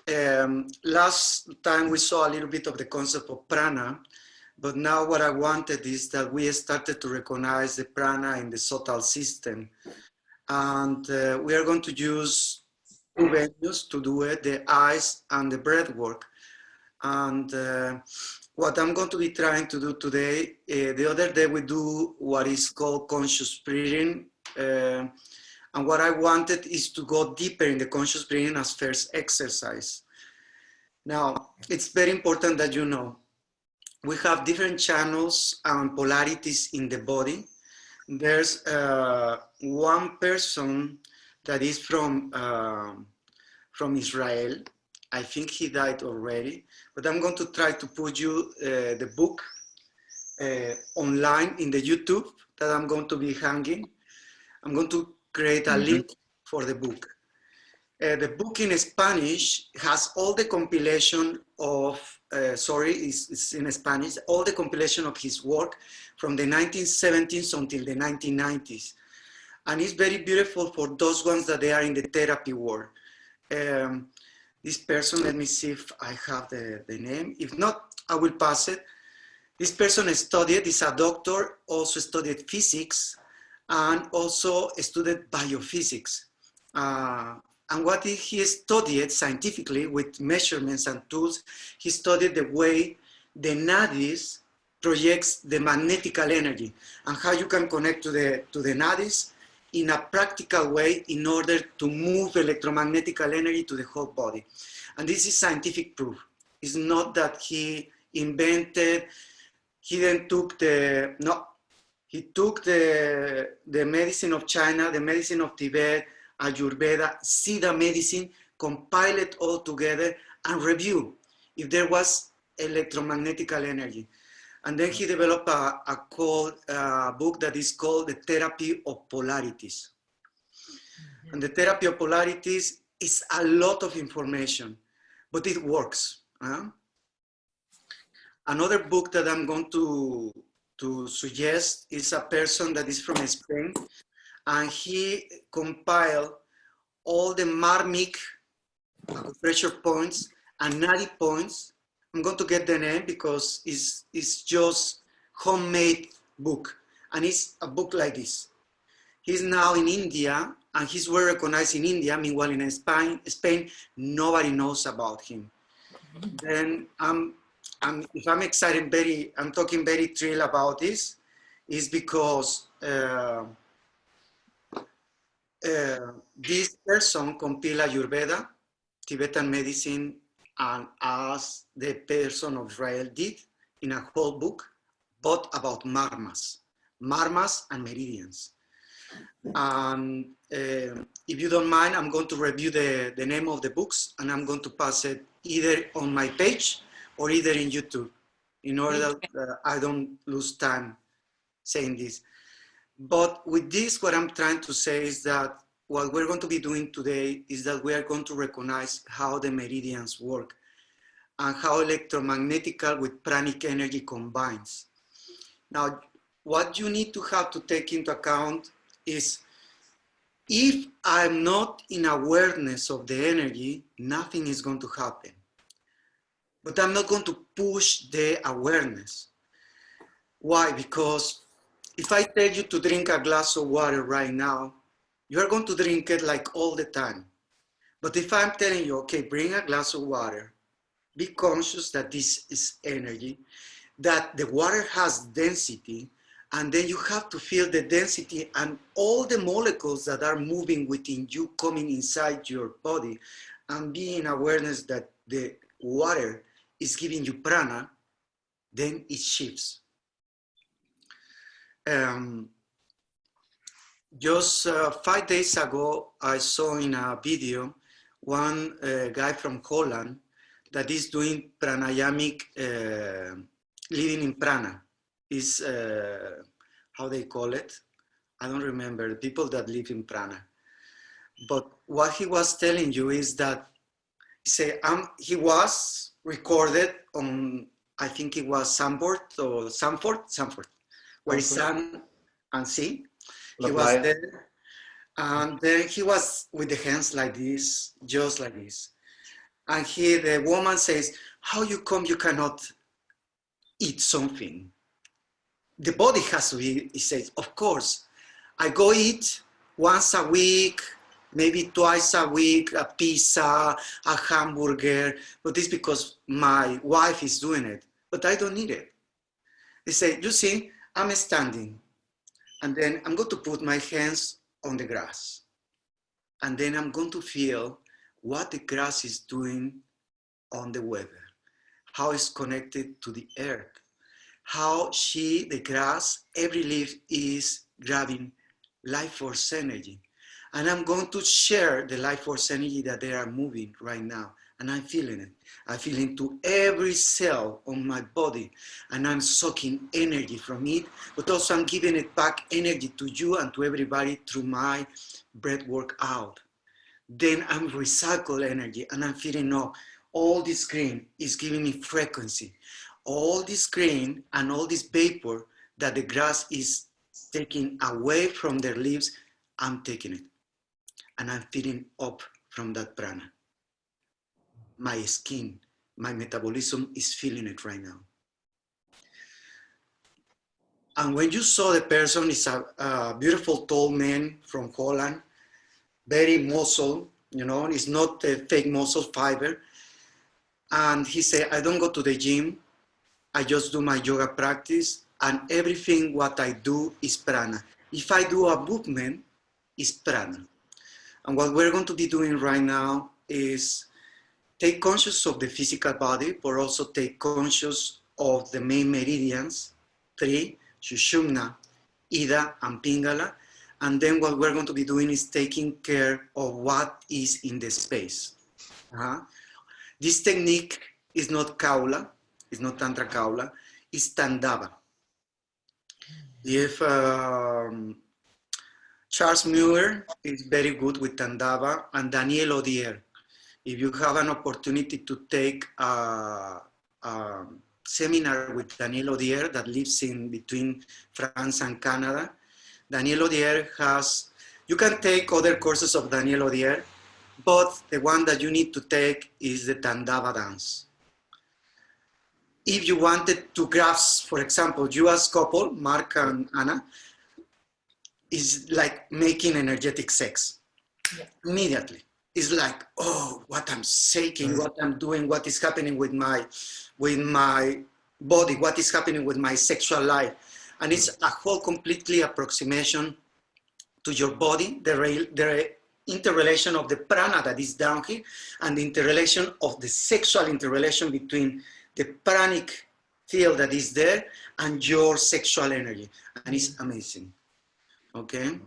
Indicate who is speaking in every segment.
Speaker 1: Last time we saw a little bit of the concept of prana, but now what I wanted is that we started to recognize the prana in the subtle system. And we are going to use two venues to do it, the eyes and the breath work. And what I'm going to be trying to do today, the other day we do what is called conscious breathing. And what I wanted is to go deeper in the conscious breathing as first exercise. Now, it's very important that you know, we have different channels and polarities in the body. There's one person that is from Israel. I think he died already, but I'm going to try to put you the book online in the YouTube that I'm going to be hanging. I'm going to create a link for the book. The book in Spanish has all the compilation of, it's in Spanish, all the compilation of his work from the 1970s until the 1990s. And it's very beautiful for those ones that they are in the therapy world. This person, let me see if I have the name. If not, I will pass it. This person studied, is a doctor, also studied physics, and also studied biophysics. And what he studied scientifically with measurements and tools, he studied the way the nadis projects the magnetical energy and how you can connect to the nadis in a practical way in order to move electromagnetic energy to the whole body. And this is scientific proof. It's not that he invented, he then took the, no, he took the medicine of China, the medicine of Tibet, Ayurveda, Siddha medicine, compile it all together and review if there was electromagnetic energy. And then he developed a book that is called The Therapy of Polarities. And the Therapy of Polarities is a lot of information, but it works. Another book that I'm going to suggest is a person that is from Spain, and he compiled all the marmic pressure points and nadi points. I'm going to get the name because it's just homemade book, and it's a book like this. He's now in India, and he's well recognized in India. Meanwhile, in Spain, nobody knows about him. Then if I'm excited, I'm talking very thrilled about this, is because this person compiled Ayurveda, Tibetan medicine, and as the person of Israel did in a whole book, but about marmas and meridians. And if you don't mind, I'm going to review the name of the books, and I'm going to pass it either on my page or either in YouTube, in order that I don't lose time saying this. But with this, what I'm trying to say is that what we're going to be doing today is that we are going to recognize how the meridians work and how electromagnetic with pranic energy combines. Now, what you need to have to take into account is if I'm not in awareness of the energy, nothing is going to happen. But I'm not going to push the awareness. Why? Because if I tell you to drink a glass of water right now, you're going to drink it like all the time. But if I'm telling you, okay, bring a glass of water, be conscious that this is energy, that the water has density, and then you have to feel the density and all the molecules that are moving within you coming inside your body, and being in awareness that the water is giving you prana, then it shifts. Just 5 days ago, I saw in a video one guy from Holland that is doing pranayamic living in prana. Is how they call it. I don't remember, the people that live in prana. But what he was telling you is that he was recorded on, I think it was Sanford, where it's sun and sea. He was there, and then he was with the hands like this, just like this. And the woman says, how you come you cannot eat something? The body has to be, he says, of course. I go eat once a week, maybe twice a week, a pizza, a hamburger, but it's because my wife is doing it, but I don't need it. They say, you see, I'm standing, and then I'm going to put my hands on the grass, and then I'm going to feel what the grass is doing on the weather, how it's connected to the earth, how the grass, every leaf is grabbing life force energy. And I'm going to share the life force energy that they are moving right now. And I'm feeling it. I feel into every cell on my body, and I'm sucking energy from it, but also I'm giving it back energy to you and to everybody through my breath work out. Then I'm recycle energy, and I'm feeling up. All this green is giving me frequency. All this green and all this vapor that the grass is taking away from their leaves, I'm taking it. And I'm feeling up from that prana. My skin, my metabolism is feeling it right now. And when you saw the person, is a beautiful tall man from Holland, very muscle, you know, it's not a fake muscle fiber. And he said, I don't go to the gym. I just do my yoga practice, and everything what I do is prana. If I do a movement, it's prana. And what we're going to be doing right now is take conscious of the physical body, but also take conscious of the main meridians, 3, Sushumna, Ida, and Pingala. And then what we're going to be doing is taking care of what is in the space. This technique is not Kaula, it's not Tantra Kaula, it's Tandava. If Charles Muir is very good with Tandava, and Daniel Odier. If you have an opportunity to take a seminar with Daniel Odier that lives in between France and Canada, Daniel Odier has, you can take other courses of Daniel Odier, but the one that you need to take is the Tandava dance. If you wanted to grasp, for example, you as couple, Mark and Anna, is like making energetic sex. Yeah. Immediately. It's like, oh, what I'm shaking, what I'm doing, what is happening with my body, what is happening with my sexual life. And it's a whole completely approximation to your body, the interrelation of the prana that is down here, and the interrelation of the sexual interrelation between the pranic field that is there and your sexual energy. And it's amazing. Okay?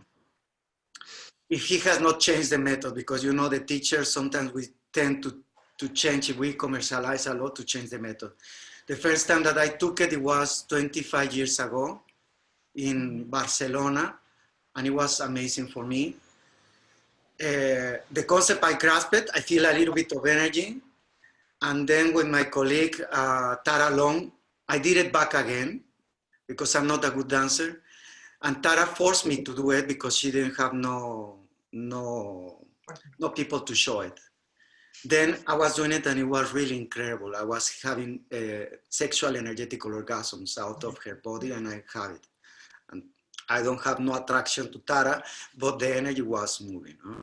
Speaker 1: If he has not changed the method, because you know the teachers, sometimes we tend to change, if we commercialize a lot, to change the method. The first time that I took it, it was 25 years ago in Barcelona, and it was amazing for me. The concept, I grasped it, I feel a little bit of energy, and then with my colleague, Tara Long, I did it back again, because I'm not a good dancer, and Tara forced me to do it because she didn't have no people to show it. Then I was doing it and it was really incredible. I was having sexual energetical orgasms out of her body, and I have it. And I don't have no attraction to Tara, but the energy was moving. Huh?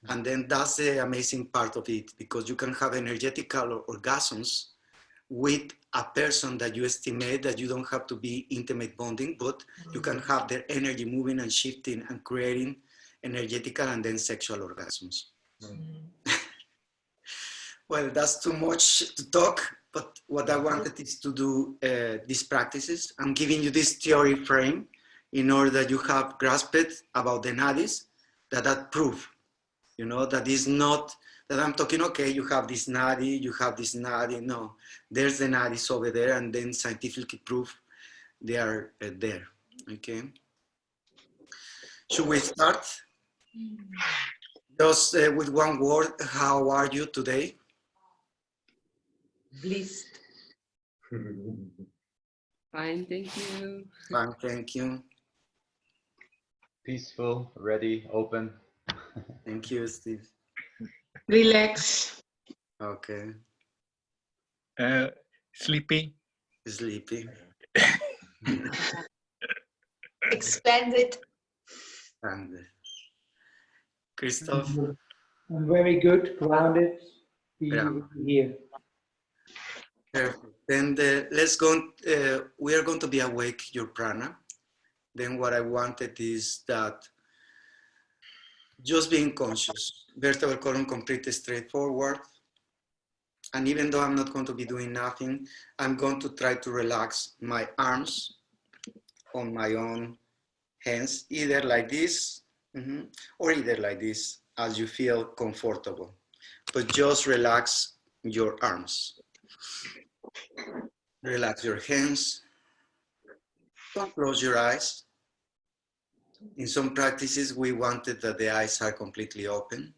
Speaker 1: And then that's the amazing part of it, because you can have energetical orgasms with a person that you estimate that you don't have to be intimate bonding, but you can have their energy moving and shifting and creating energetical and then sexual orgasms. Well, that's too much to talk, but what I wanted is to do these practices. I'm giving you this theory frame in order that you have grasped about the nadis, that proof, you know, that is not, that I'm talking, okay, you have this nadi, you have this nadi. No, there's the nadis over there, and then scientifically proof they are there, okay? Should we start? Just with one word, how are you today?
Speaker 2: Blessed. Fine, thank you.
Speaker 1: Fine, thank you.
Speaker 3: Peaceful, ready, open.
Speaker 1: Thank you, Steve.
Speaker 4: Relax.
Speaker 1: Okay.
Speaker 3: Sleepy.
Speaker 1: Sleepy.
Speaker 4: Expanded.
Speaker 1: And Christoph?
Speaker 5: I'm very good, grounded,
Speaker 1: Yeah.
Speaker 5: here.
Speaker 1: Perfect. Then we are going to be awake your prana. Then what I wanted is that just being conscious, vertebral column completely straightforward. And even though I'm not going to be doing nothing, I'm going to try to relax my arms on my own hands, either like this, or either like this, as you feel comfortable. But just relax your arms. Relax your hands. Don't close your eyes. In some practices, we wanted that the eyes are completely open.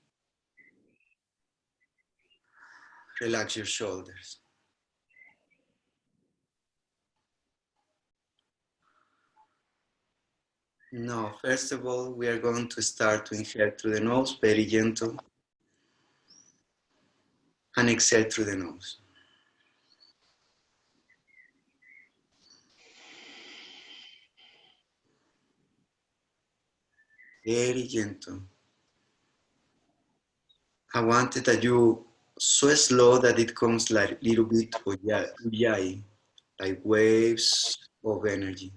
Speaker 1: Relax your shoulders. No, first of all, we are going to start to inhale through the nose, very gentle, and exhale through the nose. Very gentle. I wanted that you so slow that it comes like a little bit ujjayi, like waves of energy.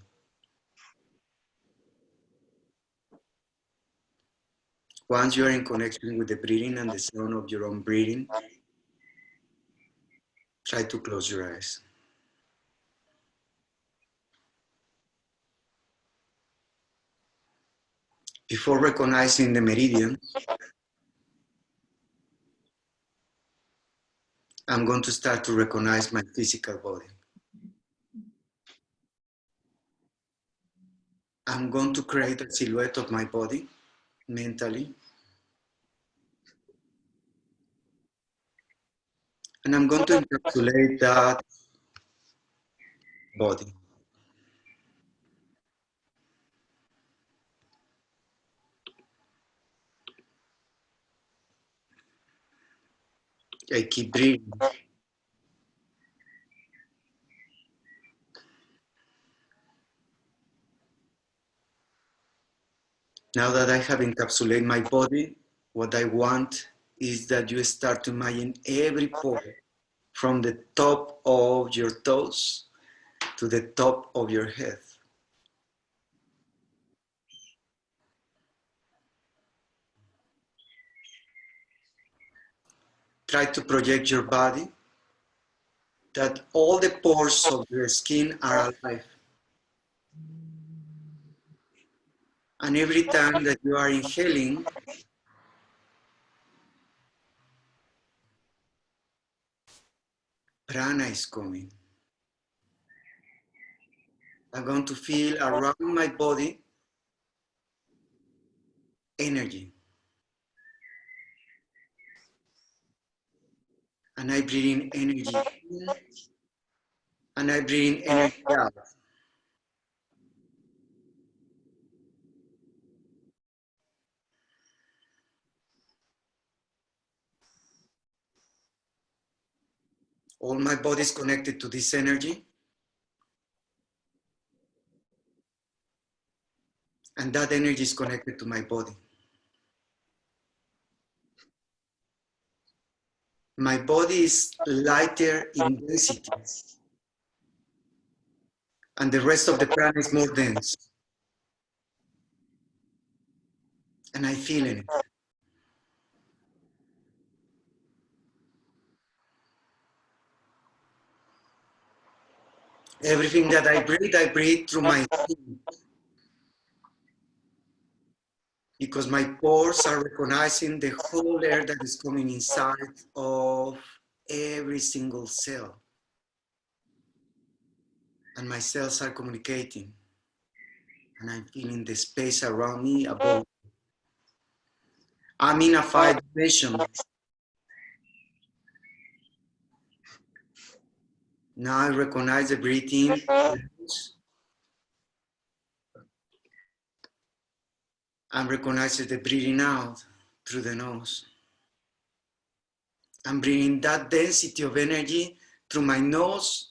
Speaker 1: Once you are in connection with the breathing and the sound of your own breathing, try to close your eyes. Before recognizing the meridian, I'm going to start to recognize my physical body. I'm going to create a silhouette of my body mentally. And I'm going to encapsulate that body. I keep breathing. Now that I have encapsulated my body, what I want is that you start to imagine every pore from the top of your toes to the top of your head. Try to project your body that all the pores of your skin are alive. And every time that you are inhaling, prana is coming. I'm going to feel around my body energy. And I breathe in energy in, and I breathe in energy out. All my body is connected to this energy. And that energy is connected to my body. My body is lighter in density, and the rest of the prana is more dense. And I feel in it. Everything that I breathe through my skin. Because my pores are recognizing the whole air that is coming inside of every single cell. And my cells are communicating. And I'm feeling the space around me above. I'm in a 5 dimension. Now I recognize the breathing and recognizes the breathing out through the nose. I'm bringing that density of energy through my nose.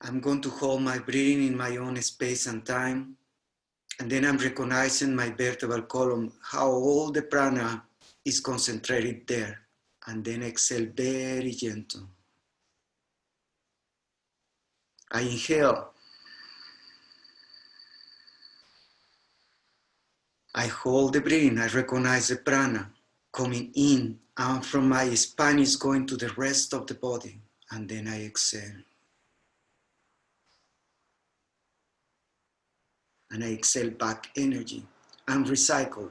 Speaker 1: I'm going to hold my breathing in my own space and time. And then I'm recognizing my vertebral column, how all the prana is concentrated there. And then exhale very gentle. I inhale. I hold the breathing. I recognize the prana coming in. And from my spine is going to the rest of the body. And then I exhale. And I exhale back energy. And recycle.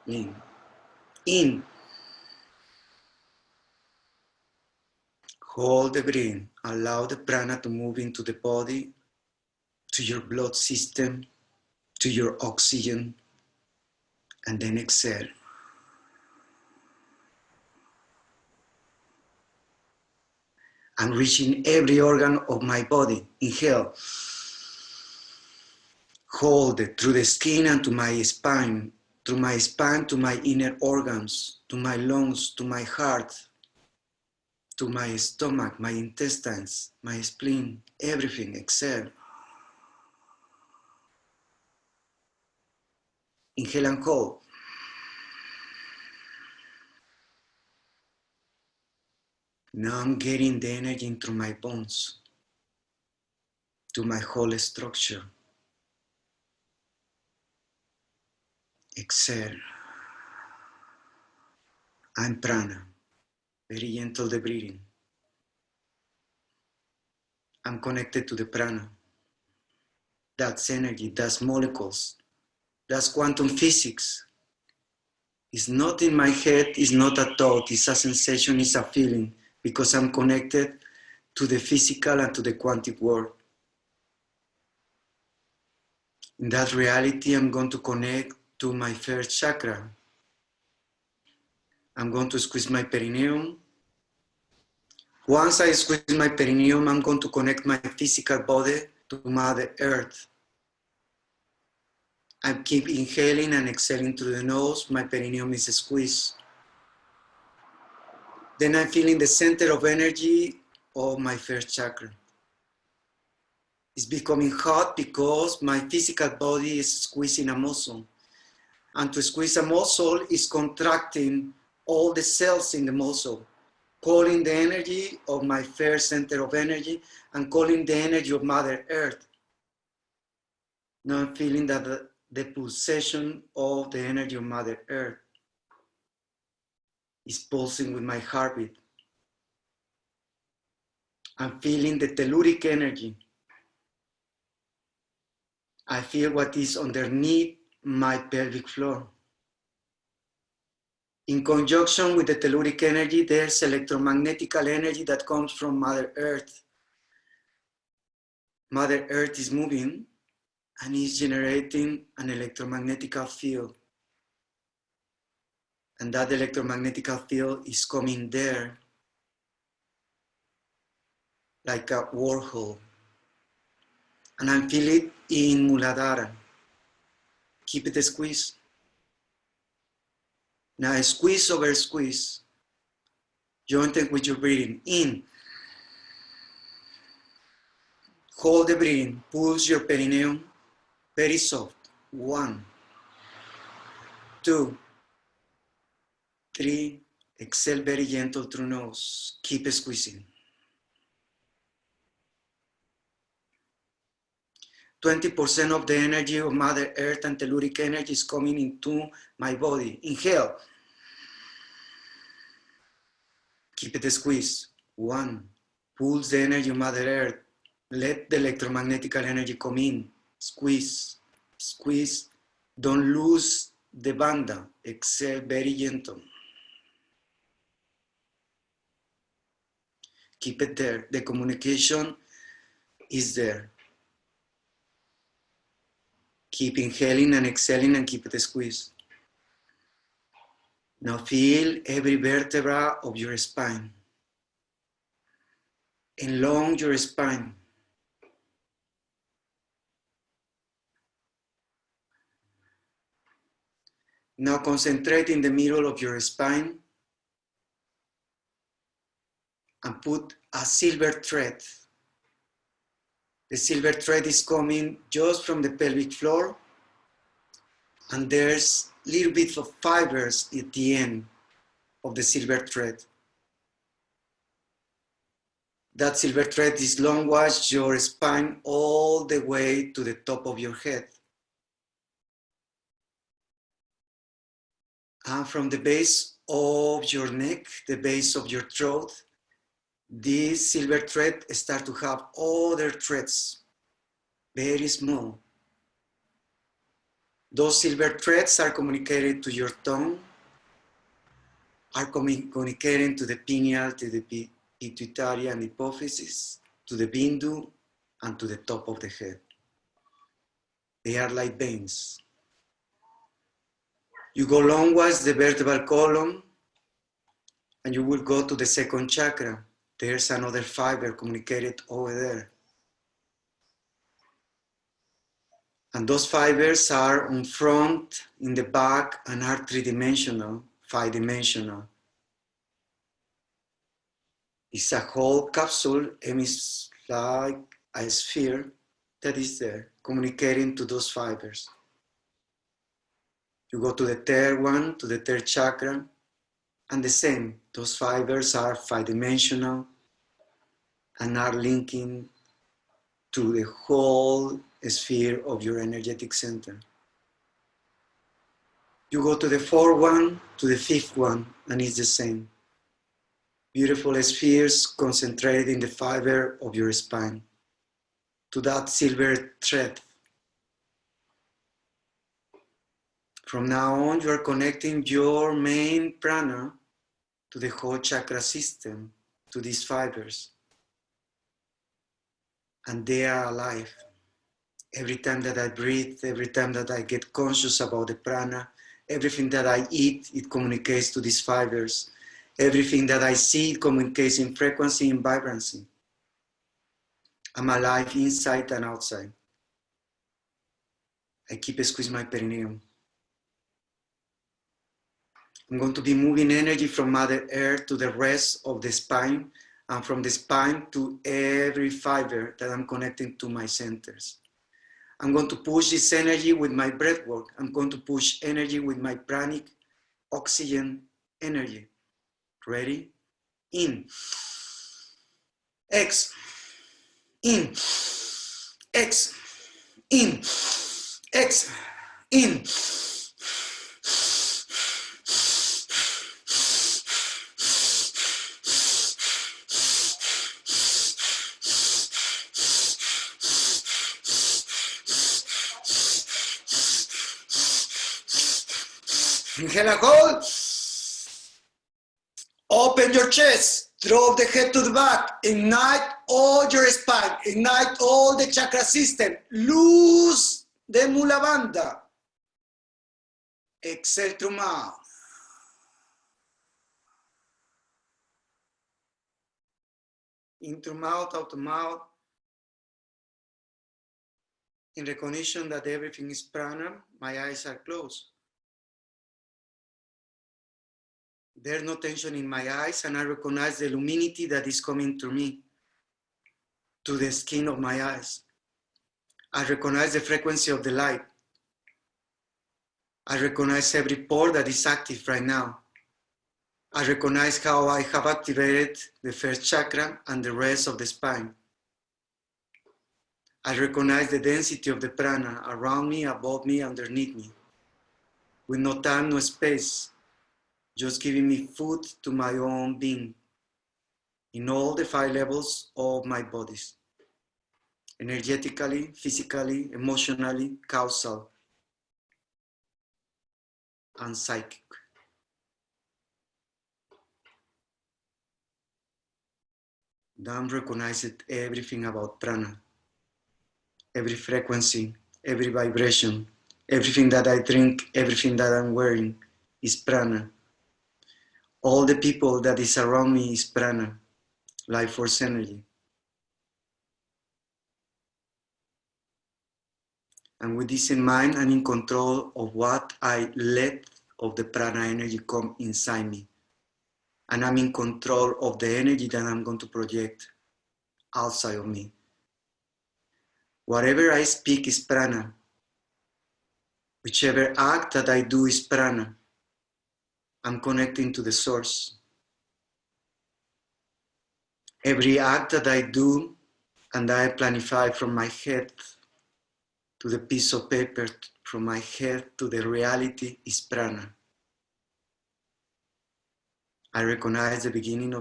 Speaker 1: In. Hold the breathing. Allow the prana to move into the body, to your blood system, to your oxygen, and then exhale. I'm reaching every organ of my body. Inhale. Hold it through the skin and to my spine, through my spine to my inner organs, to my lungs, to my heart, to my stomach, my intestines, my spleen, everything. Exhale. Inhale and hold. Now I'm getting the energy into my bones, to my whole structure. Exhale. I'm prana. Very gentle the breathing. I'm connected to the prana. That's energy, that's molecules, that's quantum physics. It's not in my head, it's not a thought, it's a sensation, it's a feeling, because I'm connected to the physical and to the quantum world. In that reality, I'm going to connect to my first chakra. I'm going to squeeze my perineum. Once I squeeze my perineum, I'm going to connect my physical body to Mother Earth. I keep inhaling and exhaling through the nose. My perineum is squeezed. Then I'm feeling the center of energy of my first chakra. It's becoming hot because my physical body is squeezing a muscle. And to squeeze a muscle is contracting all the cells in the muscle, calling the energy of my first center of energy and calling the energy of Mother Earth. Now I'm feeling that the pulsation of the energy of Mother Earth is pulsing with my heartbeat. I'm feeling the telluric energy. I feel what is underneath my pelvic floor. In conjunction with the telluric energy, there's electromagnetic energy that comes from Mother Earth. Mother Earth is moving and is generating an electromagnetic field. And that electromagnetic field is coming there like a warhole. And I feel it in Muladhara. Keep it squeezed. Now squeeze over squeeze. Join it with your breathing. In. Hold the breathing. Pulse your perineum. Very soft. 1, 2, 3. Exhale very gentle through nose. Keep squeezing. 20% of the energy of Mother Earth and telluric energy is coming into my body. Inhale. Keep it squeezed. 1. Pulse the energy of Mother Earth. Let the electromagnetic energy come in. Squeeze. Squeeze. Don't lose the banda. Exhale very gentle. Keep it there. The communication is there. Keep inhaling and exhaling and keep it squeezed. Now feel every vertebra of your spine. Enlarge your spine. Now concentrate in the middle of your spine and put a silver thread. The silver thread is coming just from the pelvic floor, and there's little bits of fibers at the end of the silver thread. That silver thread is longwise your spine all the way to the top of your head. And from the base of your neck, the base of your throat, this silver thread starts to have other threads, very small. Those silver threads are communicated to your tongue, are communicating to the pineal, to the pituitary and hypophysis, to the bindu, and to the top of the head. They are like veins. You go longwise the vertebral column, and you will go to the second chakra. There's another fiber communicated over there. And those fibers are on front, in the back, and are three-dimensional, five-dimensional. It's a whole capsule, and it's like a sphere that is there, communicating to those fibers. You go to the third one, to the third chakra, and the same. Those fibers are five-dimensional and are linking to the whole sphere of your energetic center. You go to the fourth one, to the fifth one, and it's the same. Beautiful spheres concentrated in the fiber of your spine, to that silver thread. From now on, you are connecting your main prana to the whole chakra system, to these fibers. And they are alive. Every time that I breathe, every time that I get conscious about the prana, everything that I eat, it communicates to these fibers. Everything that I see, it communicates in frequency and vibrancy. I'm alive inside and outside. I keep squeezing my perineum. I'm going to be moving energy from Mother Earth to the rest of the spine, and from the spine to every fiber that I'm connecting to my centers. I'm going to push this energy with my breath work. I'm going to push energy with my pranic oxygen energy. Ready? In. X. In. X. In. X. In. Inhale and hold. Open your chest. Drop the head to the back. Ignite all your spine. Ignite all the chakra system. Loose the mula bandha. Exhale through mouth. In through mouth, out of mouth. In recognition that everything is prana, my eyes are closed. There's no tension in my eyes, and I recognize the luminity that is coming to me, to the skin of my eyes. I recognize the frequency of the light. I recognize every pore that is active right now. I recognize how I have activated the first chakra and the rest of the spine. I recognize the density of the prana around me, above me, underneath me, with no time, no space, just giving me food to my own being in all the 5 levels of my bodies, energetically, physically, emotionally, causal, and psychic. Then recognize everything about prana, every frequency, every vibration, everything that I drink, everything that I'm wearing is prana. All the people that is around me is prana, life force energy. And with this in mind, I'm in control of what I let of the prana energy come inside me. And I'm in control of the energy that I'm going to project outside of me. Whatever I speak is prana. Whichever act that I do is prana. I'm connecting to the source. Every act that I do and I planify from my head to the piece of paper, from my head to the reality is prana. I recognize the beginning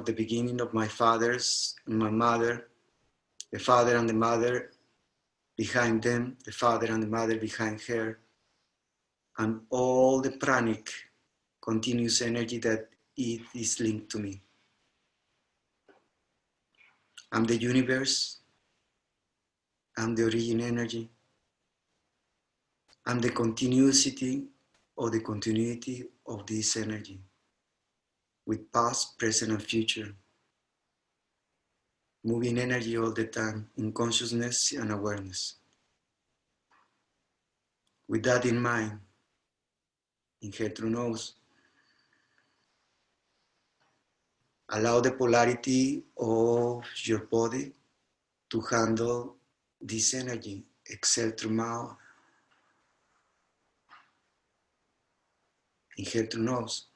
Speaker 1: of my fathers and my mother, the father and the mother behind them, the father and the mother behind her, and all the pranic continuous energy that it is linked to me. I'm the universe, I'm the origin energy, I'm the continuity of this energy with past, present, and future, moving energy all the time in consciousness and awareness. With that in mind, inhale through nose. Allow the polarity of your body to handle this energy. Exhale through mouth. Inhale through nose.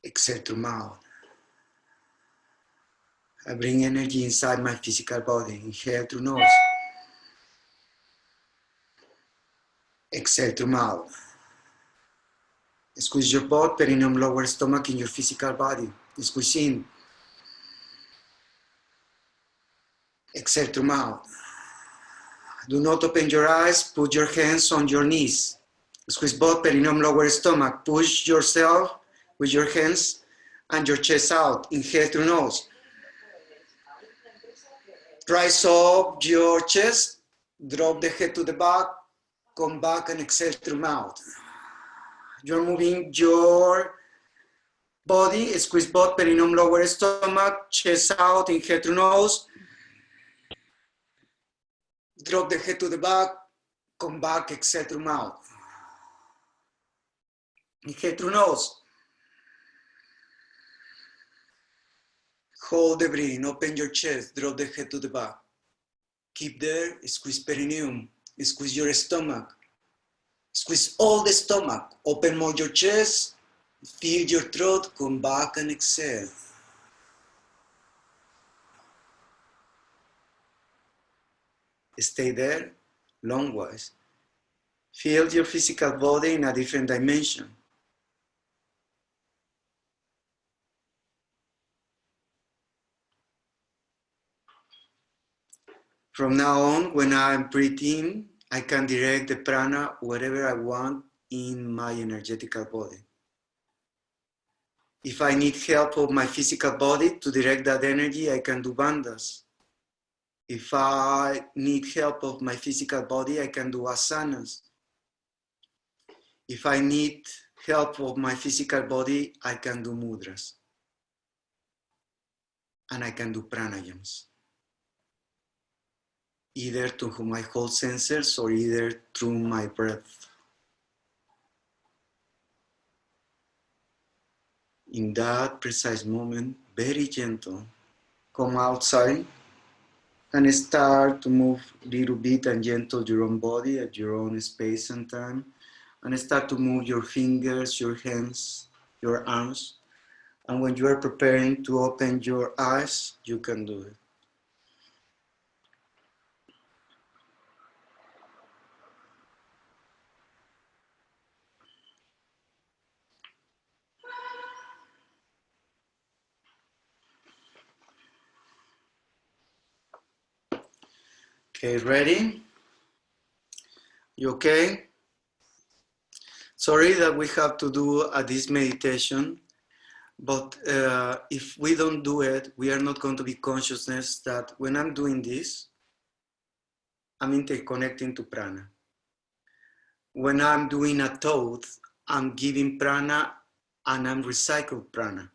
Speaker 1: Exhale through mouth. I bring energy inside my physical body. Inhale through nose. Exhale through mouth. Squeeze your butt, perineum, lower stomach in your physical body. Squeeze in. Exhale through mouth. Do not open your eyes. Put your hands on your knees. Squeeze both perineum, lower stomach. Push yourself with your hands and your chest out. Inhale through nose. Rise up your chest. Drop the head to the back. Come back and exhale through mouth. You're moving your body. Squeeze both perineum, lower stomach. Chest out. Inhale through nose. Drop the head to the back. Come back. Exhale through mouth. Inhale through nose. Hold the breathing, open your chest, drop the head to the back. Keep there, squeeze perineum, squeeze your stomach. Squeeze all the stomach, open more your chest, feel your throat, come back and exhale. Stay there, long-wise. Feel your physical body in a different dimension. From now on, when I'm breathing, I can direct the prana wherever I want in my energetical body. If I need help of my physical body to direct that energy, I can do bandhas. If I need help of my physical body, I can do asanas. If I need help of my physical body, I can do mudras. And I can do pranayams. Either through my whole sensors or either through my breath. In that precise moment, very gentle, come outside and start to move a little bit and gentle your own body at your own space and time, and start to move your fingers, your hands, your arms. And when you are preparing to open your eyes, you can do it. Okay, ready? You okay? Sorry that we have to do this meditation, but if we don't do it, we are not going to be consciousness that when I'm doing this, I'm interconnecting to prana. When I'm doing a thought, I'm giving prana and I'm recycling prana.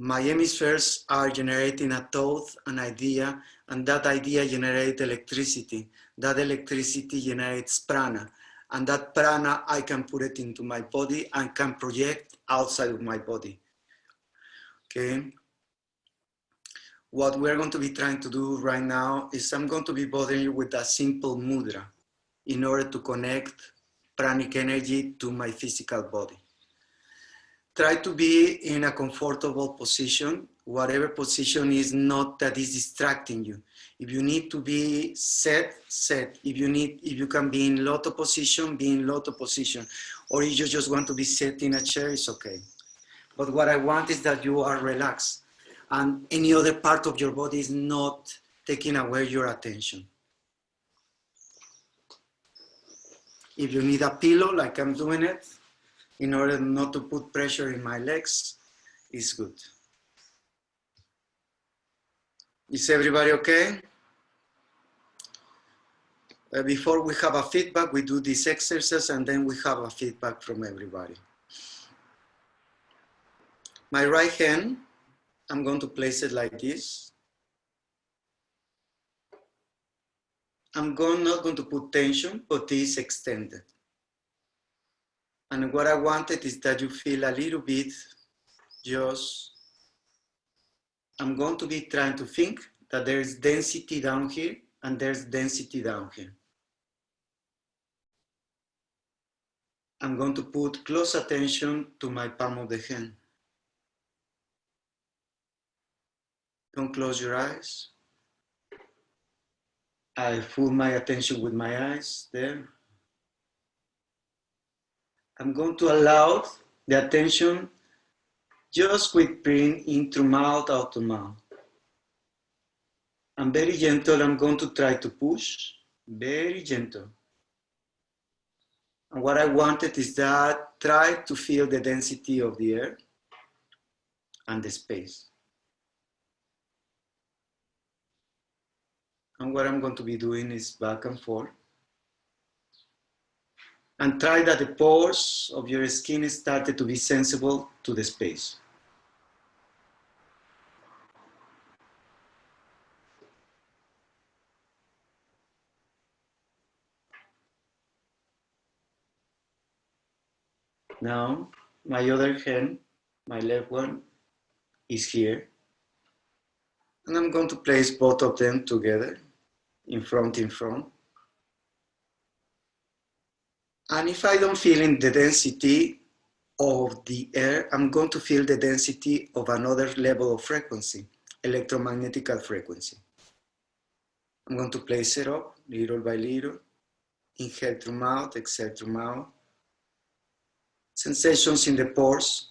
Speaker 1: My hemispheres are generating a thought, an idea, and that idea generates electricity. That electricity generates prana, and that prana I can put it into my body and can project outside of my body. Okay. What we're going to be trying to do right now is I'm going to be bothering you with a simple mudra in order to connect pranic energy to my physical body. Try to be in a comfortable position, whatever position is not that is distracting you. If you need to be set. If you can be in loto position, be in loto position. Or if you just want to be set in a chair, it's okay. But what I want is that you are relaxed and any other part of your body is not taking away your attention. If you need a pillow, like I'm doing it, in order not to put pressure in my legs, is good. Is everybody okay? Before we have a feedback, we do this exercise and then we have a feedback from everybody. My right hand, I'm going to place it like this. I'm not going to put tension, but it's extended. And what I wanted is that you feel a little bit I'm going to be trying to think that there's density down here and there's density down here. I'm going to put close attention to my palm of the hand. Don't close your eyes. I full my attention with my eyes there. I'm going to allow the attention just with breathing in through mouth, out to mouth. I'm very gentle. I'm going to try to push, very gentle. And what I wanted is that try to feel the density of the air and the space. And what I'm going to be doing is back and forth. And try that the pores of your skin started to be sensible to the space. Now, my other hand, my left one, is here. And I'm going to place both of them together, in front. And if I don't feel in the density of the air, I'm going to feel the density of another level of frequency, electromagnetic frequency. I'm going to place it up little by little. Inhale through mouth, exhale through mouth. Sensations in the pores.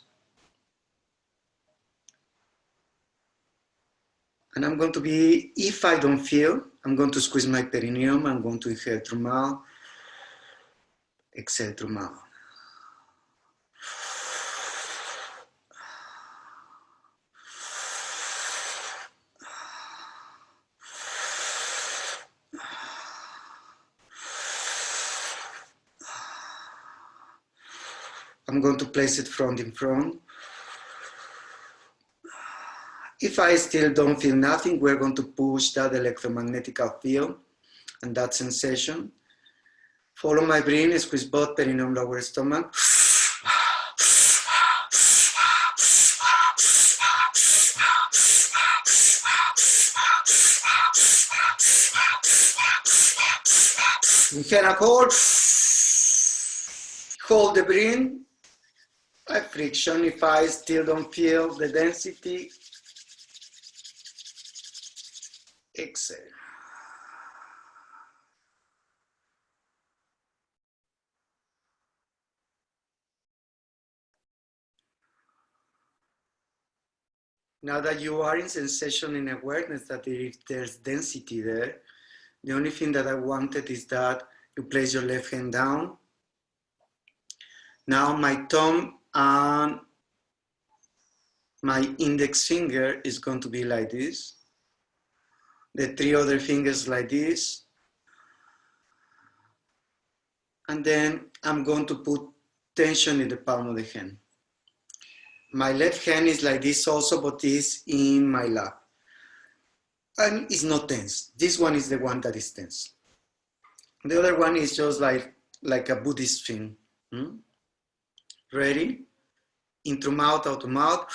Speaker 1: And I'm going to be, if I don't feel, I'm going to squeeze my perineum. I'm going to inhale through mouth, exhale through mouth. I'm going to place it front in front. If I still don't feel nothing, we're going to push that electromagnetic field and that sensation. Follow my breathing, squeeze both perineum, lower stomach. Inhale and hold. Hold the breath. By friction, if I still don't feel the density, exhale. Now that you are in sensation and awareness that if there's density there, the only thing that I wanted is that you place your left hand down. Now my thumb and my index finger is going to be like this. The three other fingers like this. And then I'm going to put tension in the palm of the hand. My left hand is like this also, but is in my lap. And it's not tense. This one is the one that is tense. The other one is just like a Buddhist thing. Ready? In through mouth, out to mouth.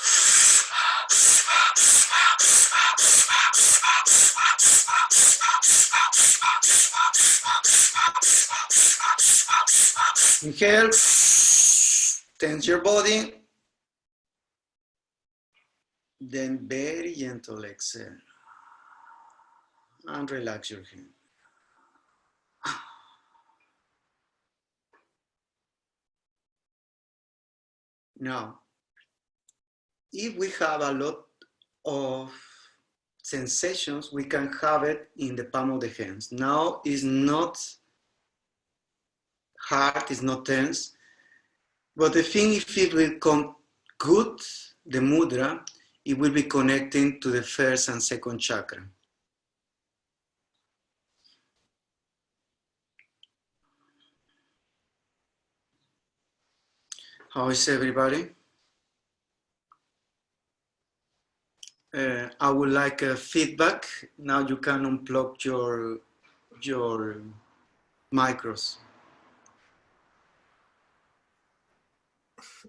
Speaker 1: Inhale. Tense your body. Then very gentle exhale. And relax your hand. Now, if we have a lot of sensations, we can have it in the palm of the hands. Now it's not hard, it's not tense. But the thing, if it will come good, the mudra, it will be connecting to the first and second chakra. How is everybody? I would like feedback. Now you can unplug your micros.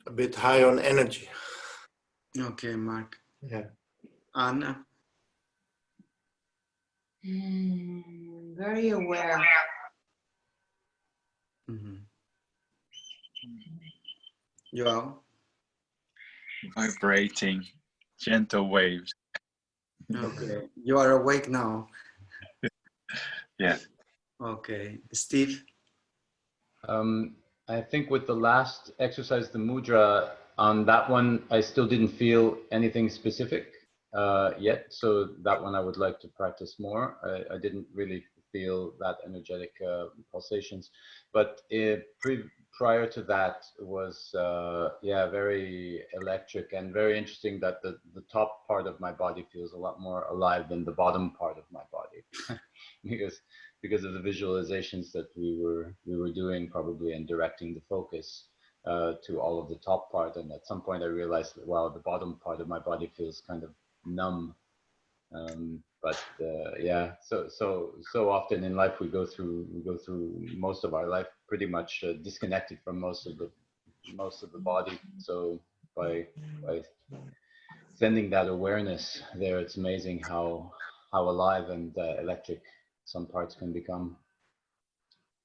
Speaker 3: A bit high on energy.
Speaker 1: Okay, Mark.
Speaker 3: Yeah.
Speaker 1: Anna?
Speaker 4: Very aware.
Speaker 1: Joao?
Speaker 6: Vibrating, gentle waves.
Speaker 1: Okay, you are awake now.
Speaker 6: Yeah.
Speaker 1: Okay, Steve?
Speaker 7: I think with the last exercise, the mudra, on that one, I still didn't feel anything specific yet. So that one I would like to practice more. I didn't really feel that energetic pulsations, but prior to that was, yeah, very electric and very interesting that the top part of my body feels a lot more alive than the bottom part of my body. because of the visualizations that we were doing probably and directing the focus to all of the top part. And at some point I realized that, wow, the bottom part of my body feels kind of numb. But yeah, so often in life we go through most of our life pretty much disconnected from most of the body. So by sending that awareness there, it's amazing how alive and electric some parts can become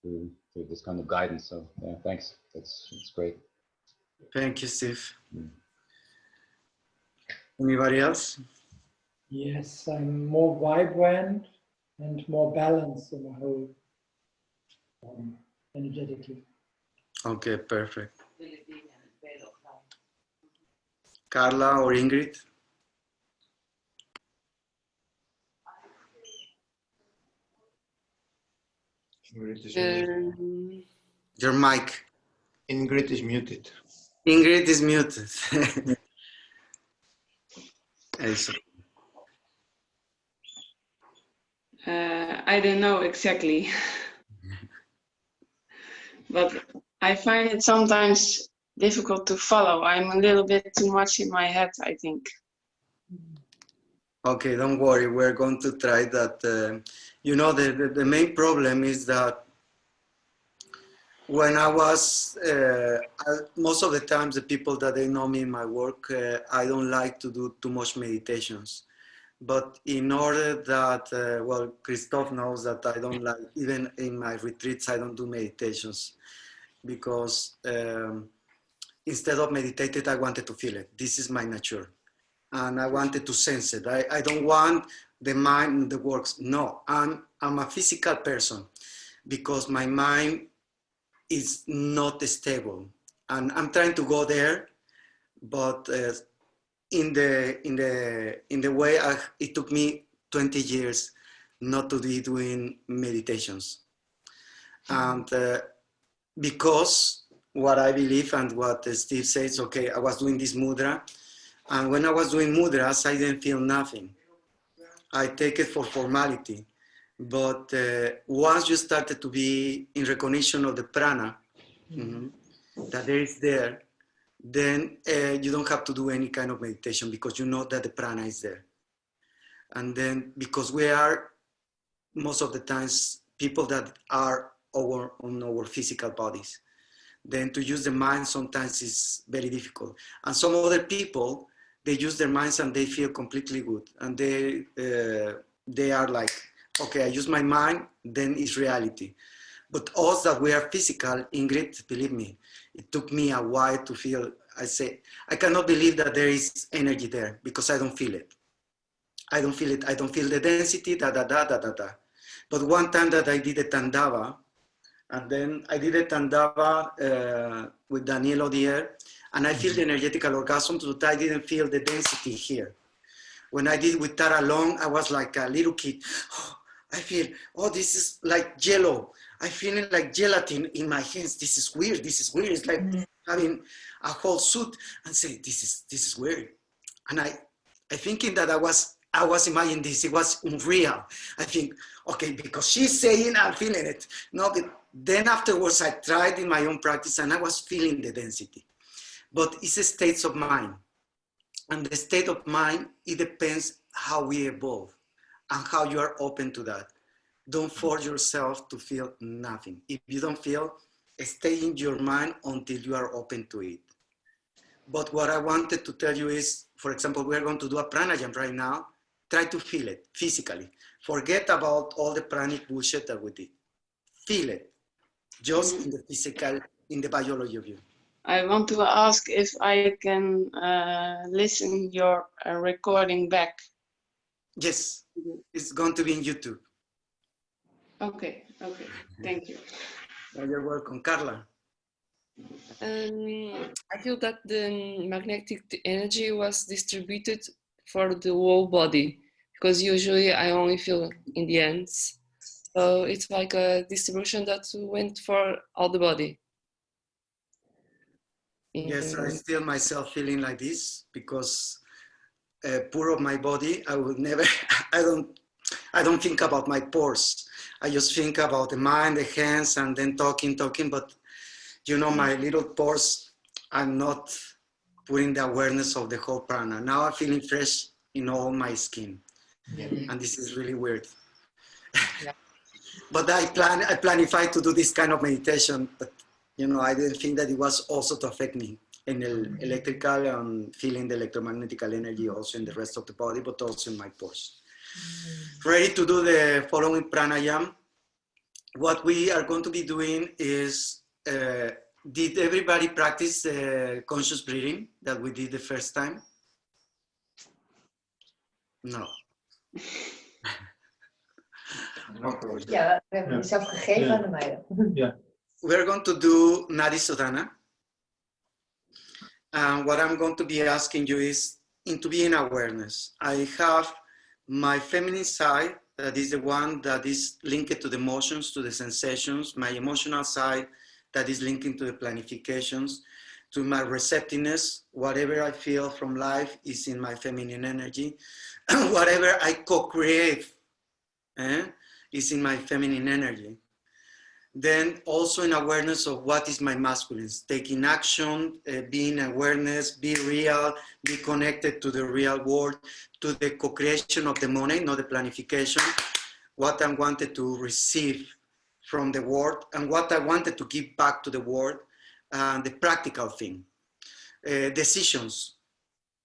Speaker 7: through this kind of guidance. So yeah, thanks. It's great.
Speaker 1: Thank you, Steve. Anybody else?
Speaker 5: Yes, I'm more vibrant and more balanced in the whole energetically.
Speaker 1: Okay, perfect. Carla or Ingrid?
Speaker 3: Ingrid is muted.
Speaker 1: Your mic.
Speaker 3: Ingrid is muted.
Speaker 1: Ingrid is muted.
Speaker 2: I don't know exactly, but I find it sometimes difficult to follow. I'm a little bit too much in my head, I think.
Speaker 1: Okay, don't worry. We're going to try that. You know, the main problem is that when I was, most of the times the people that they know me in my work, I don't like to do too much meditations. But in order that, well, Christoph knows that I don't like, even in my retreats, I don't do meditations because instead of meditating, I wanted to feel it. This is my nature. And I wanted to sense it. I don't want the mind, the works. No, I'm a physical person because my mind is not stable. And I'm trying to go there, but in the way it took me 20 years not to be doing meditations. And because what I believe and what Steve says, okay, I was doing this mudra, and when I was doing mudras, I didn't feel nothing. I take it for formality. But once you started to be in recognition of the prana, that there is there, then you don't have to do any kind of meditation because you know that the prana is there. And then because we are most of the times people that are on our physical bodies, then to use the mind sometimes is very difficult. And some other people, they use their minds and they feel completely good. And they are like, okay, I use my mind, then it's reality. But us that we are physical, Ingrid, believe me, it took me a while to feel, I say, I cannot believe that there is energy there because I don't feel it. I don't feel it. I don't feel the density, da, da, da, da, da, da. But one time that I did a Tandava, and then I did a Tandava with Daniel Odier, and I feel the energetical orgasm, but I didn't feel the density here. When I did with Tara Long, I was like a little kid. Oh, I feel, oh, this is like jello. I feel it like gelatin in my hands. This is weird. This is weird. It's like having a whole suit and say, this is weird. And I thinking that I was imagining this. It was unreal. I think, okay, because she's saying, I'm feeling it. No, but then afterwards I tried in my own practice and I was feeling the density. But it's a state of mind. And the state of mind, it depends how we evolve and how you are open to that. Don't force yourself to feel nothing. If you don't feel, stay in your mind until you are open to it. But what I wanted to tell you is, for example, we're going to do a pranayam right now. Try to feel it physically. Forget about all the pranic bullshit that we did. Feel it, just in the physical, in the biology of you.
Speaker 2: I want to ask if I can listen your recording back.
Speaker 1: Yes, it's going to be in YouTube.
Speaker 2: Okay, thank you.
Speaker 1: You're welcome, Carla.
Speaker 8: I feel that the magnetic energy was distributed for the whole body, because usually I only feel in the ends. So it's like a distribution that went for all the body.
Speaker 1: Yes, I still myself feeling like this because poor of my body, I would never, I don't think about my pores. I just think about the mind, the hands, and then talking, but you know, my little pores, I'm not putting the awareness of the whole prana. Now I'm feeling fresh in all my skin. And this is really weird. But I planified to do this kind of meditation, but you know, I didn't think that it was also to affect me in the electrical and feeling the electromagnetic energy also in the rest of the body, but also in my pores. Ready to do the following pranayam. What we are going to be doing is, did everybody practice conscious breathing that we did the first time? No.
Speaker 4: Ja, we hebben het zelf gegeven aan de meiden.
Speaker 3: Ja.
Speaker 1: We're going to do Nadi Sodhana. And what I'm going to be asking you is into being awareness. I have my feminine side, that is the one that is linked to the emotions, to the sensations, my emotional side that is linked to the planifications, to my receptiveness. Whatever I feel from life is in my feminine energy. Whatever I co-create is in my feminine energy. Then also in awareness of what is my masculine, taking action, being awareness, be real, be connected to the real world, to the co-creation of the money, not the planification, what I wanted to receive from the world and what I wanted to give back to the world, and the practical thing. Decisions,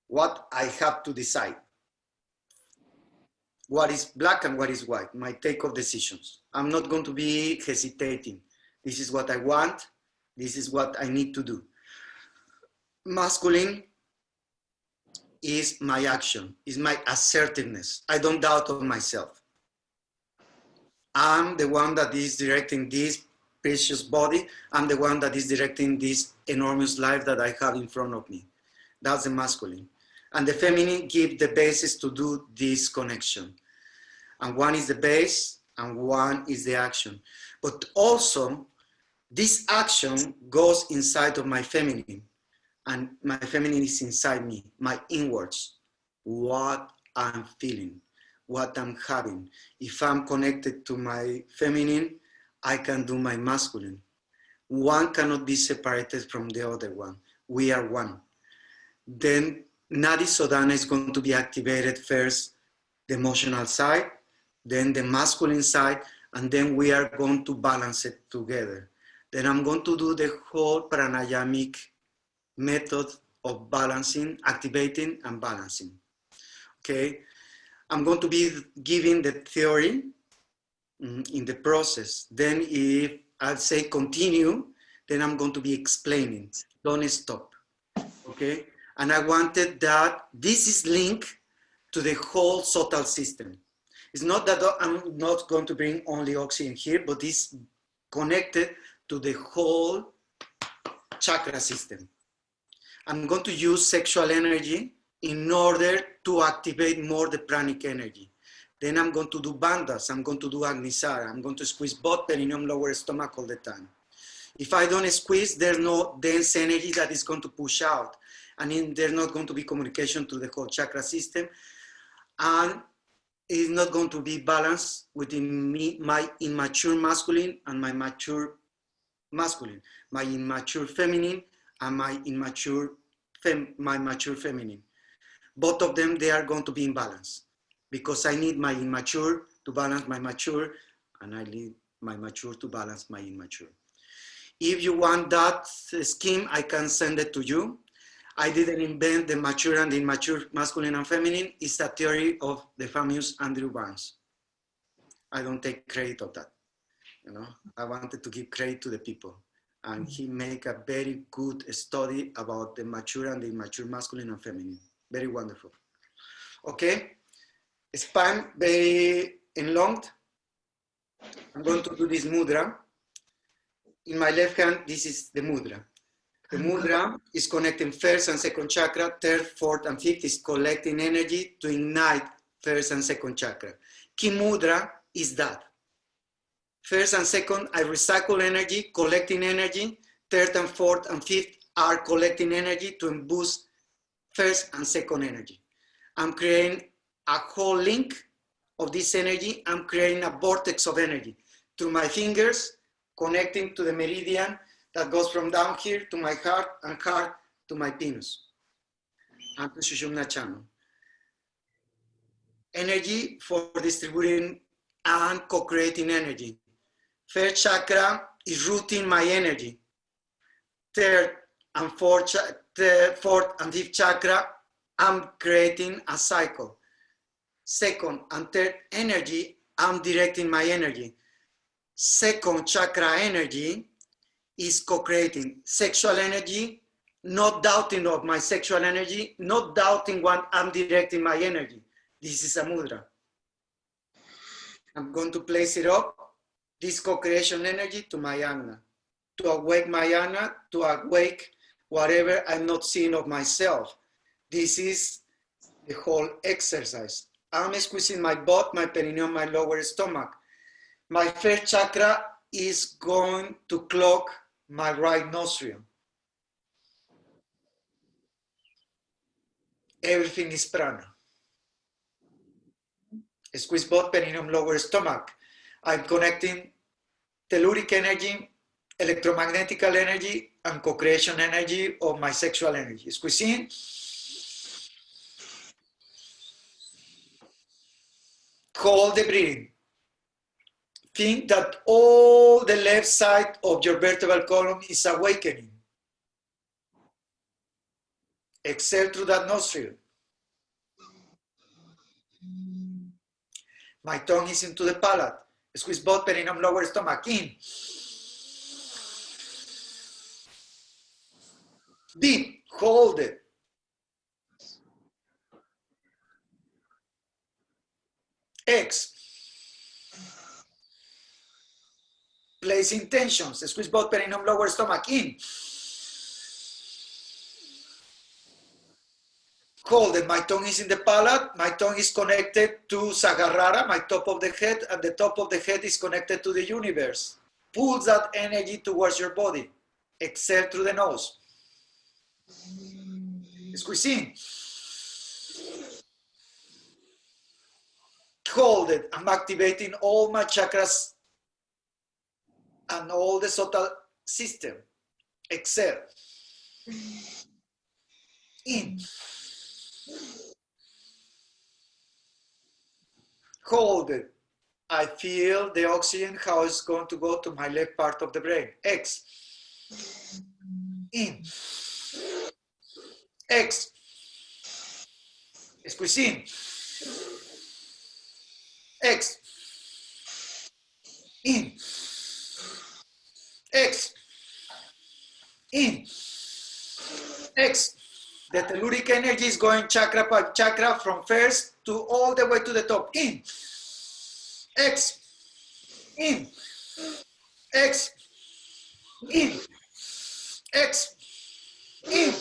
Speaker 1: what I have to decide. What is black and what is white, my take of decisions. I'm not going to be hesitating. This is what I want. This is what I need to do. Masculine is my action, is my assertiveness. I don't doubt on myself. I'm the one that is directing this precious body. I'm the one that is directing this enormous life that I have in front of me. That's the masculine. And the feminine gives the basis to do this connection. And one is the base and one is the action. But also, this action goes inside of my feminine. And my feminine is inside me, my inwards. What I'm feeling, what I'm having. If I'm connected to my feminine, I can do my masculine. One cannot be separated from the other one. we are one. Then Nadi Sodhana is going to be activated first, the emotional side, then the masculine side, and then we are going to balance it together. Then I'm going to do the whole pranayamic method of balancing, activating and balancing. Okay, I'm going to be giving the theory in the process. Then if I'll say continue, then I'm going to be explaining, don't stop, okay? And I wanted that this is linked to the whole subtle system. It's not that I'm not going to bring only oxygen here, but it's connected to the whole chakra system. I'm going to use sexual energy in order to activate more the pranic energy. Then I'm going to do bandhas, I'm going to do agnisara, I'm going to squeeze both perineum, lower stomach all the time. If I don't squeeze, there's no dense energy that is going to push out. And there's not going to be communication through the whole chakra system. And it's not going to be balanced within me, my immature masculine and my mature masculine, my immature feminine and my mature feminine. Both of them, they are going to be in balance because I need my immature to balance my mature and I need my mature to balance my immature. If you want that scheme, I can send it to you. I didn't invent the mature and the immature masculine and feminine. It's a theory of the famous Andrew Barnes. I don't take credit of that. You know, I wanted to give credit to the people. And he made a very good study about the mature and the immature masculine and feminine. Very wonderful. Okay, span very enlonged. I'm going to do this mudra. In my left hand, this is the mudra. The mudra is connecting first and second chakra, third, fourth, and fifth is collecting energy to ignite first and second chakra. Key mudra is that. First and second, I recycle energy, collecting energy. Third and fourth and fifth are collecting energy to boost first and second energy. I'm creating a whole link of this energy. I'm creating a vortex of energy through my fingers, connecting to the meridian that goes from down here to my heart and heart to my penis and to Sushumna channel. Energy for distributing and co-creating energy. First chakra is rooting my energy. Third and fourth and fifth chakra, I'm creating a cycle. Second and third energy, I'm directing my energy. Second chakra energy is co-creating sexual energy, not doubting of my sexual energy, not doubting when I'm directing my energy. This is a mudra. I'm going to place it up, this co-creation energy to my Agna, to awake my Agna, to awake whatever I'm not seeing of myself. This is the whole exercise. I'm squeezing my butt, my perineum, my lower stomach. My first chakra is going to clog my right nostril. Everything is prana. Squeeze both perineum, lower stomach. I'm connecting telluric energy, electromagnetic energy, and co-creation energy of my sexual energy. Squeeze in. Hold the breathing. Think that all the left side of your vertebral column is awakening. Exhale through that nostril. My tongue is into the palate. Squeeze both perineum, lower stomach in. Deep, hold it. X. Place intentions. Squeeze both perineum, lower stomach in. Hold it. My tongue is in the palate. My tongue is connected to Sagarrara, my top of the head, and the top of the head is connected to the universe. Pull that energy towards your body. Exhale through the nose. Squeeze in. Hold it. I'm activating all my chakras and all the subtle system. Exhale. In. Hold it. I feel the oxygen, how it's going to go to my left part of the brain. X. In. X. Squeeze in. X. In. X. In. X. The telluric energy is going chakra by chakra from first to all the way to the top. In. X. In. X. In. X. In.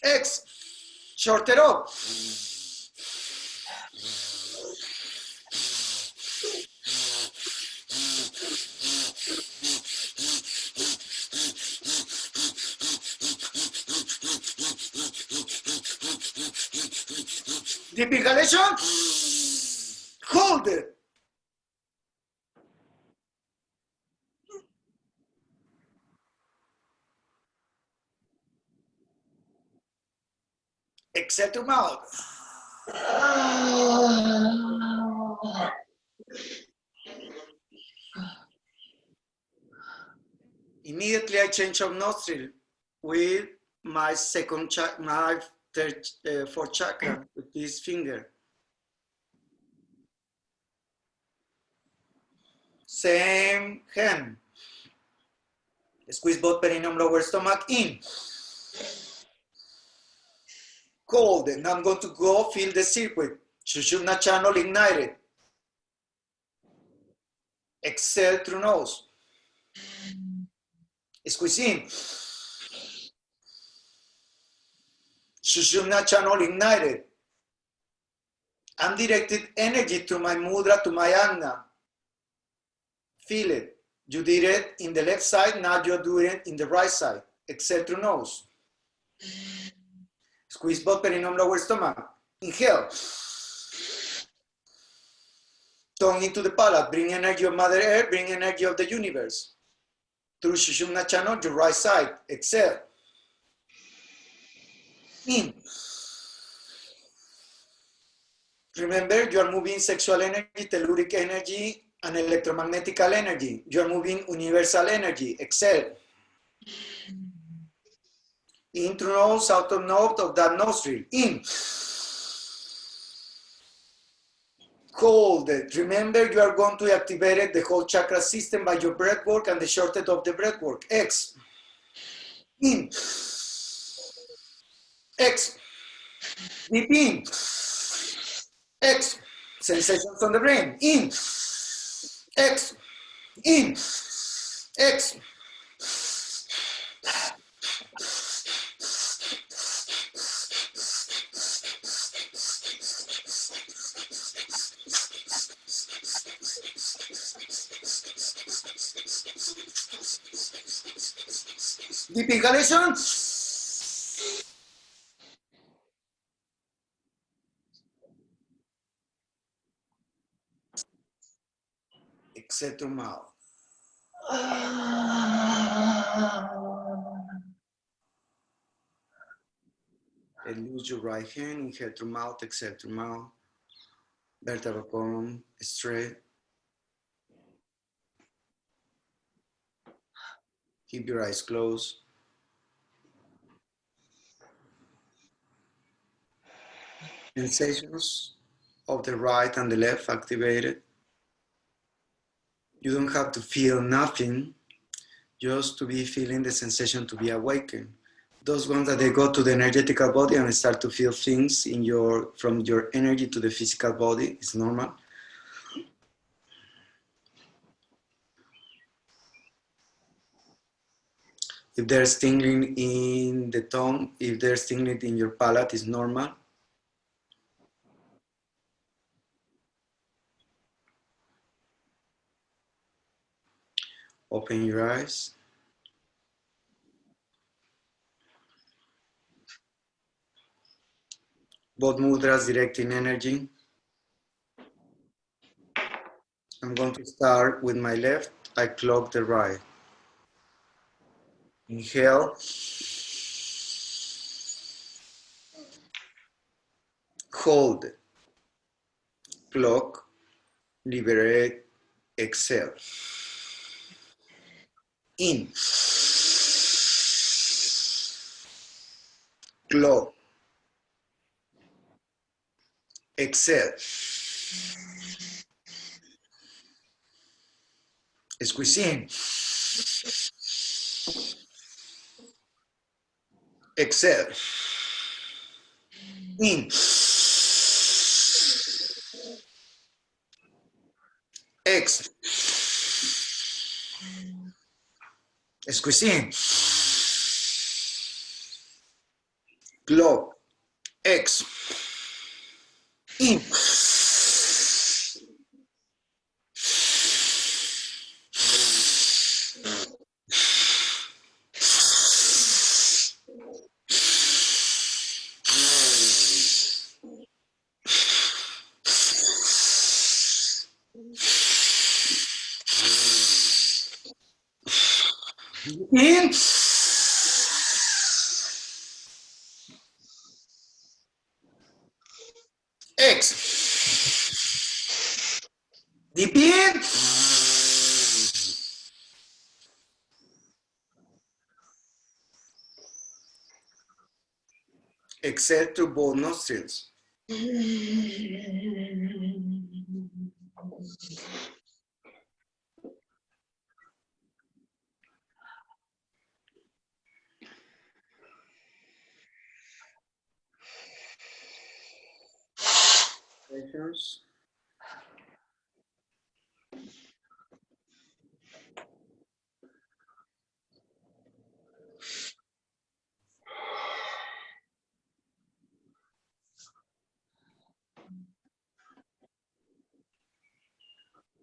Speaker 1: X. Short it up. Deep inhalation. Hold it. Exhale through mouth. Immediately I change of nostril with my fourth chakra with this finger. Same hand. Squeeze both perineum, lower stomach in. Hold it. Now I'm going to go feel the circuit. Sushumna channel ignited. Exhale through nose. Squeeze in. Sushumna channel ignited. I'm directed energy through my mudra to my ajna. Feel it. You did it in the left side, now you're doing it in the right side. Exhale through nose. Squeeze both perineum, lower stomach. Inhale. Tongue into the palate. Bring energy of Mother Earth, bring energy of the universe. Through Sushumna channel, your right side. Exhale. In. Remember, you are moving sexual energy, telluric energy, and electromagnetical energy. You are moving universal energy. Exhale. In through nose, out of nose of that nostril. In. Hold it. Remember, you are going to activate the whole chakra system by your breath work and the shortest of the breath work. X. In. X. Deep in. X. Sensations on the brain. In. X. In. X. Deep inhalation. Exhale through mouth. And use your right hand. Inhale through mouth. Exhale through mouth. Vertebra column straight. Keep your eyes closed. Sensations of the right and the left activated. You don't have to feel nothing, just to be feeling the sensation to be awakened. Those ones that they go to the energetical body and start to feel things in from your energy to the physical body is normal. If there's tingling in the tongue, if there's tingling in your palate, is normal. Open your eyes. Both mudras directing energy. I'm going to start with my left. I clock the right. Inhale. hold, clock, liberate, exhale. In, clock, exhale. Squeeze in, exhale. In, X, squeeze in, clock, X, in, in, X, deep in, exhale through both nostrils. Patience.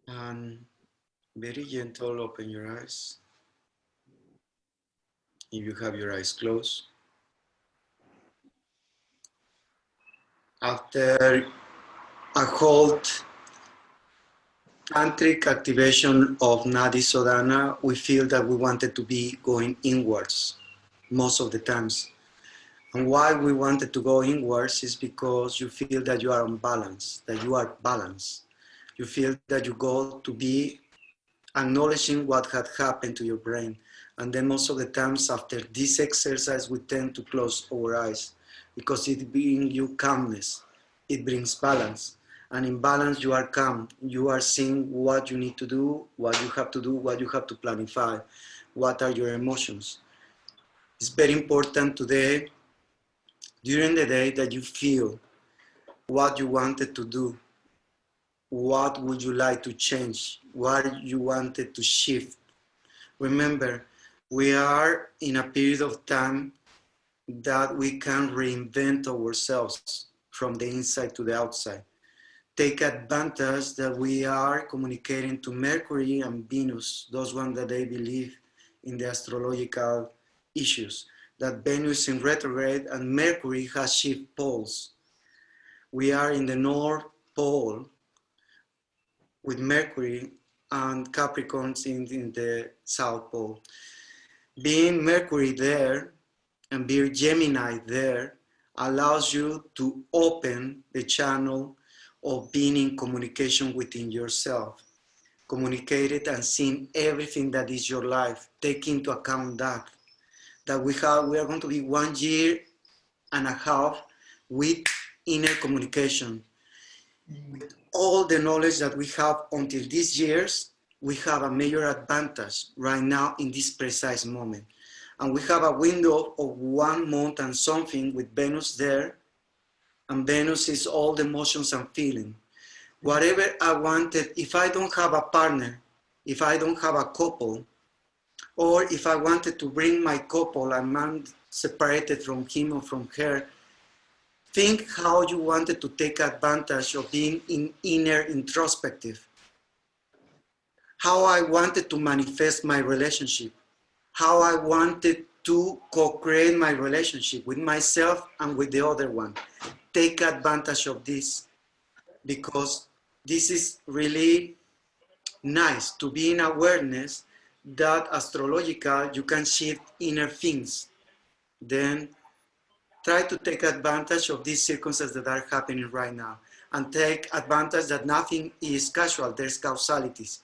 Speaker 1: And very gentle, open your eyes. If you have your eyes closed. After a halt tantric activation of Nadi Sodhana, we feel that we wanted to be going inwards most of the times. And why we wanted to go inwards is because you feel that you are on balance, that you are balanced. You feel that you go to be acknowledging what had happened to your brain. And then most of the times after this exercise, we tend to close our eyes because it brings you calmness. It brings balance. And in balance, you are calm. You are seeing what you need to do, what you have to do, what you have to planify, what are your emotions. It's very important today, during the day, that you feel what you wanted to do. What would you like to change? What you wanted to shift? Remember, we are in a period of time that we can reinvent ourselves from the inside to the outside. Take advantage that we are communicating to Mercury and Venus, those ones that they believe in the astrological issues, that Venus in retrograde and Mercury has shift poles. We are in the North Pole with Mercury and Capricorns in the South Pole. Being Mercury there and being Gemini there allows you to open the channel of being in communication within yourself. Communicate it and seeing everything that is your life. Take into account that we are going to be 1 year and a half with inner communication. With all the knowledge that we have until these years, we have a major advantage right now in this precise moment. And we have a window of 1 month and something with Venus there. And Venus is all the emotions and feeling. Whatever I wanted, if I don't have a partner, if I don't have a couple, or if I wanted to bring my couple, I'm separated from him or from her, think how you wanted to take advantage of being in inner introspective. How I wanted to manifest my relationship. How I wanted to co-create my relationship with myself and with the other one. Take advantage of this because this is really nice to be in awareness that astrological, you can shift inner things. Then try to take advantage of these circumstances that are happening right now, and take advantage that nothing is casual, there's causalities.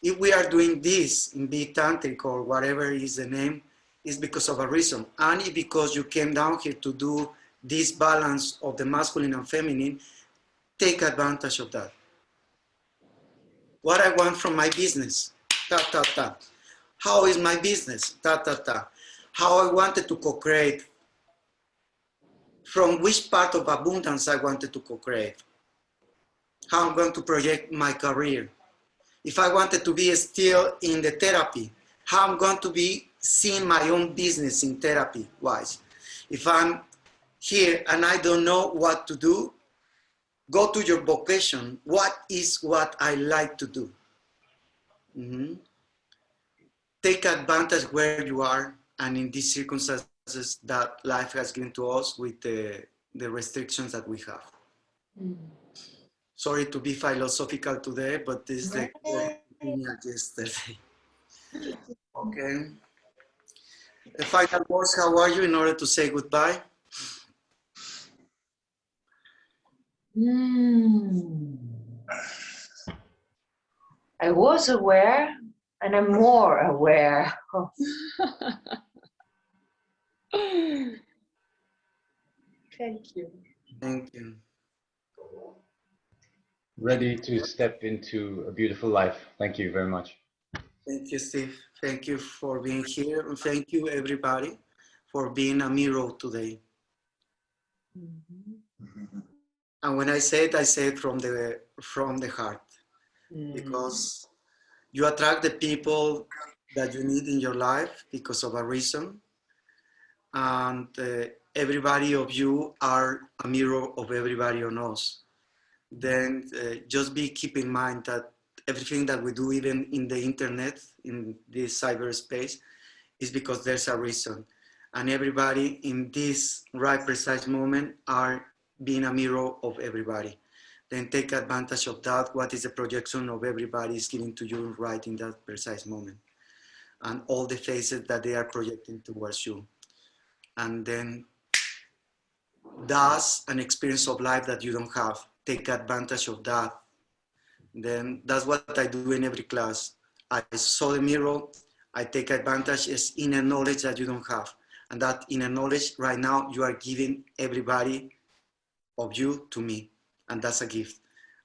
Speaker 1: If we are doing this in be.tantric or whatever is the name, it's because of a reason. And if because you came down here to do this balance of the masculine and feminine, take advantage of that. What I want from my business, ta, ta, ta. How is my business, ta, ta, ta. How I wanted to co-create, from which part of abundance I wanted to co-create. How I'm going to project my career. If I wanted to be still in the therapy, how I'm going to be seeing my own business in therapy wise. If I'm here and I don't know what to do, go to your vocation. What is what I like to do? Mm-hmm. Take advantage where you are and in these circumstances that life has given to us with the restrictions that we have.
Speaker 4: Mm.
Speaker 1: Sorry to be philosophical today, but this is the opinion yesterday. Okay. The final words, how are you in order to say goodbye?
Speaker 4: I was aware and I'm more aware. Oh. Thank you.
Speaker 1: Thank you.
Speaker 7: Ready to step into a beautiful life. Thank you very much.
Speaker 1: Thank you, Steve. Thank you for being here. And thank you, everybody, for being a mirror today.
Speaker 4: Mm-hmm.
Speaker 1: And when I say it from the heart, because you attract the people that you need in your life because of a reason. And everybody of you are a mirror of everybody on us. Then just keep in mind that everything that we do, even in the internet, in this cyberspace, is because there's a reason. And everybody in this right precise moment are being a mirror of everybody. Then take advantage of that. What is the projection of everybody is giving to you right in that precise moment. And all the faces that they are projecting towards you. And then that's an experience of life that you don't have. Take advantage of that. Then that's what I do in every class. I saw the mirror, I take advantage is inner knowledge that you don't have. And that inner knowledge right now you are giving everybody of you to me. And that's a gift.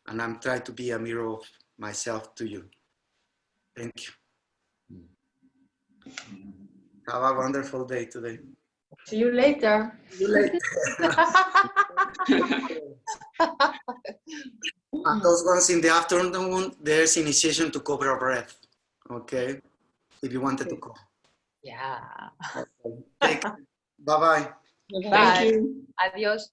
Speaker 1: And I'm trying to be a mirror of myself to you. Thank you. Have a wonderful day today.
Speaker 4: See you later.
Speaker 1: See you later. And those ones in the afternoon, there's initiation to Cobra Breath. Okay? If you wanted to go.
Speaker 4: Yeah.
Speaker 1: Okay. Bye-bye.
Speaker 4: Bye. Adios.